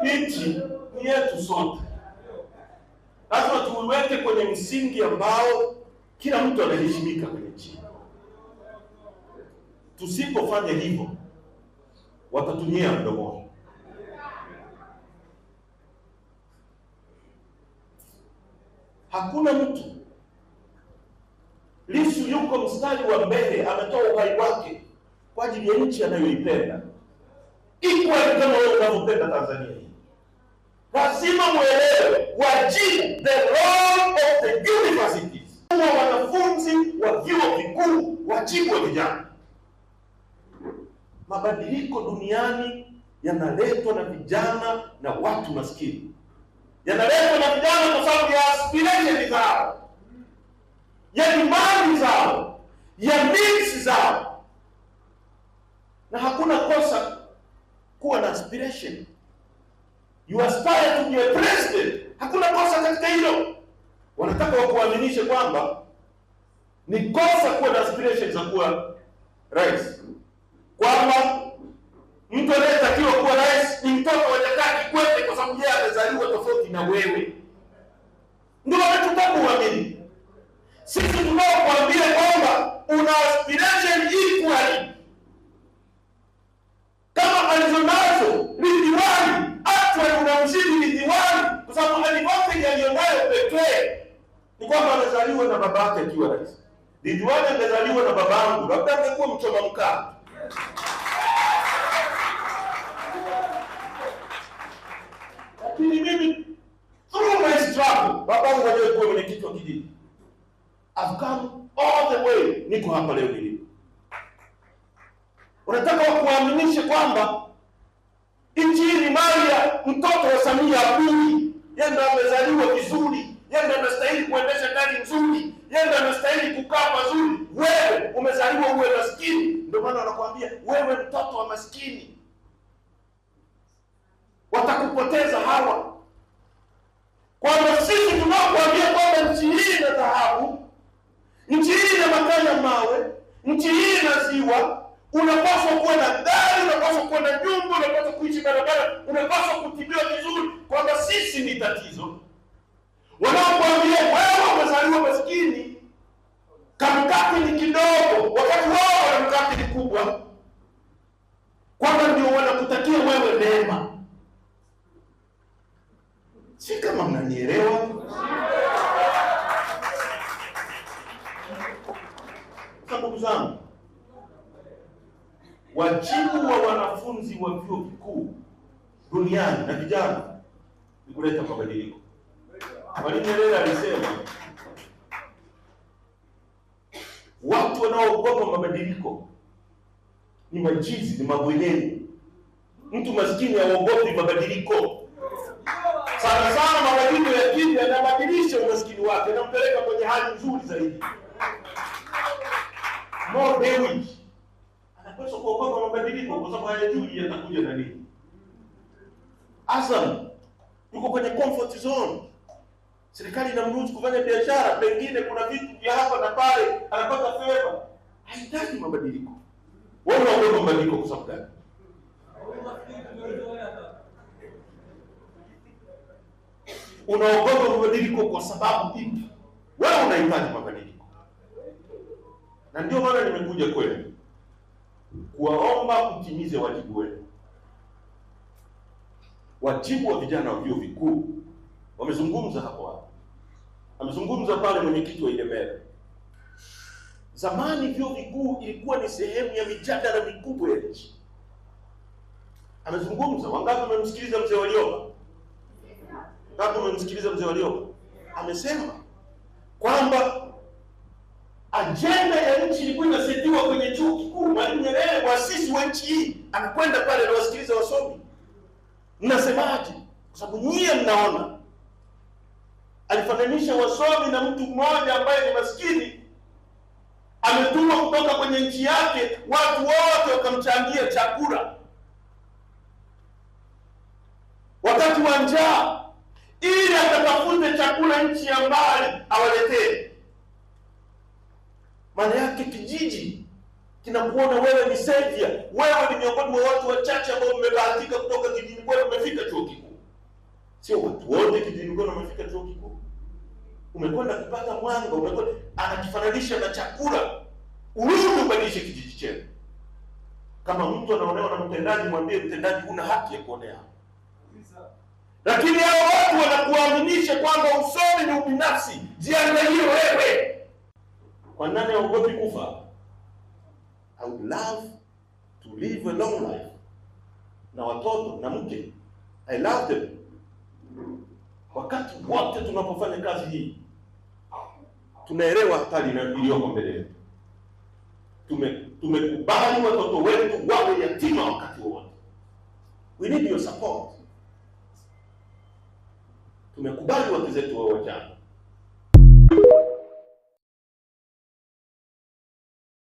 nchi ni yetu sote. Lazima tuweke kwenye msingi ambao kila mtu anaheshimika kwenye nchi. Tusipofanya hivyo, watatunyia mdomoni. Hakuna mtu. Lissu yuko mstari wa mbele, ametoa uhai wake kwa ajili ya nchi anayoipenda. Equal kama wewe unavyopenda Tanzania hii. Lazima muelewe wajibu, the role of the universities. Kama wanafunzi wa vyuo vikuu, wajibu wa vijana. Mabadiliko duniani yanaletwa na vijana na watu maskini. Yanaletwa na vijana kwa sababu ya aspiration zao, ya imani zao, ya needs zao. Na hakuna kosa kuwa na aspiration. You aspire to be a president. Hakuna kosa katika hilo. Wanataka wakuaminishe kwamba ni kosa kuwa na aspiration za kuwa rais. Kwamba mtu anayetakiwa kuwa rais ni mtoto wa Jakaya Kikwete kwa sababu yeye amezaliwa tofauti na wewe. Ndio wanataka uamini. Sisi tunaokuambia kwamba una aspiration equally kama alizonazo Ridhiwani, actually unamzidi Ridhiwani kwa sababu advantage aliyonayo pekee ni kwamba amezaliwa na babake akiwa rais. Ridhiwani amezaliwa na babangu, labda angekuwa mchoma mkaa. Lakini mimi through my struggle, babangu alikuwa mwenyekiti wa kijiji. I've come all the way, niko hapa leo nilipo. Unataka wakuaminishe kwamba nchi hii ni mali ya mtoto wa Samia Abudi. Yeye ndo amezaliwa vizuri, yeye ndo anastahili kuendesha gari nzuri, yeye ndo anastahili kukaa pazuri. Wewe umezaliwa uwe maskini, ndio maana wanakuambia wewe mtoto wa maskini. Watakupoteza hawa. Kwamba sisi tunakuambia kwamba nchi hii ina dhahabu, nchi hii ina makaa ya mawe, nchi hii ina ziwa, unapaswa kuwa na gari, unapaswa kuwa na nyumba, unapaswa kuishi barabara, unapaswa kutibiwa vizuri, kwamba sisi ni tatizo. Wanaokuambia wewe umezaliwa maskini, kamkati ni kidogo, wakati wao wana mkati ni kubwa, kwamba ndio wanakutakia wewe neema. Si kama mnanielewa? Ndugu zangu, wajibu wa wanafunzi wa vyuo vikuu duniani na vijana ni kuleta mabadiliko. Mwalimu Nyerere alisema watu wanaoogopa mabadiliko ni majizi, ni mabweneni. Mtu maskini haogopi mabadiliko. Sana sana mabadiliko ya dini yanabadilisha umaskini wake, nampeleka kwenye hali nzuri zaidi. More damage. Anapaswa kuogopa mabadiliko kwa sababu hayajui yatakuja na nini. Azam yuko kwenye comfort zone. Serikali inamruhusu kufanya biashara, pengine kuna vitu vya hapa na pale, anapata fedha. Haitaki mabadiliko. Wewe unaogopa mabadiliko kwa sababu gani? Unaogopa mabadiliko kwa sababu ipi? Wewe unahitaji mabadiliko. Na ndio maana nimekuja kwenu kuwaomba kutimize wajibu wenu. Wajibu wa vijana wa vyuo vikuu wamezungumza hapo. Amezungumza pale mwenyekiti wa Ilemela. Zamani vyuo vikuu ilikuwa ni sehemu ya mijadala mikubwa ya nchi. Amezungumza. Wangapi wamemsikiliza mzee Warioba? Wangapi wamemsikiliza mzee Warioba? Amesema kwamba ajenda ya nchi ilikuwa inasetiwa kwenye chuo kikuu. Mwalimu Nyerere, waasisi wa nchi hii, anakwenda pale na wasikiliza wasomi. Mnasemaje? Kwa sababu nyie mnaona. Alifananisha wasomi na mtu mmoja ambaye ni maskini. Ametumwa kutoka kwenye nchi yake, watu wote wakamchangia chakula wakati wa njaa, ili akatafute chakula nchi ya mbali awaletee. Maana yake kijiji kinakuona wewe ni savior, wewe ni miongoni mwa watu wachache ambao mmebahatika kutoka kijijini kwenu mmefika chuo kikuu. Sio watu wote kijijini kwenu wamefika chuo kikuu. Umekwenda kupata mwanga, umekwenda anakifananisha na chakula. Urudi ubadilishe kijiji chenu. Kama mtu anaonewa na mtendaji, mwambie mtendaji una haki ya kuonea. Lakini hao watu wanakuaminisha kwamba usoni ni ubinafsi. Jiangalie wewe. Kwa nani haogopi kufa? I would love to live a long life. Na watoto na mke, I love them. Wakati wote tunapofanya kazi hii, tunaelewa hatari iliyoko mbele yetu. Tumekubali watoto wetu wawe yatima wakati wote. We need your support. Tumekubali wake zetu wawe wajane.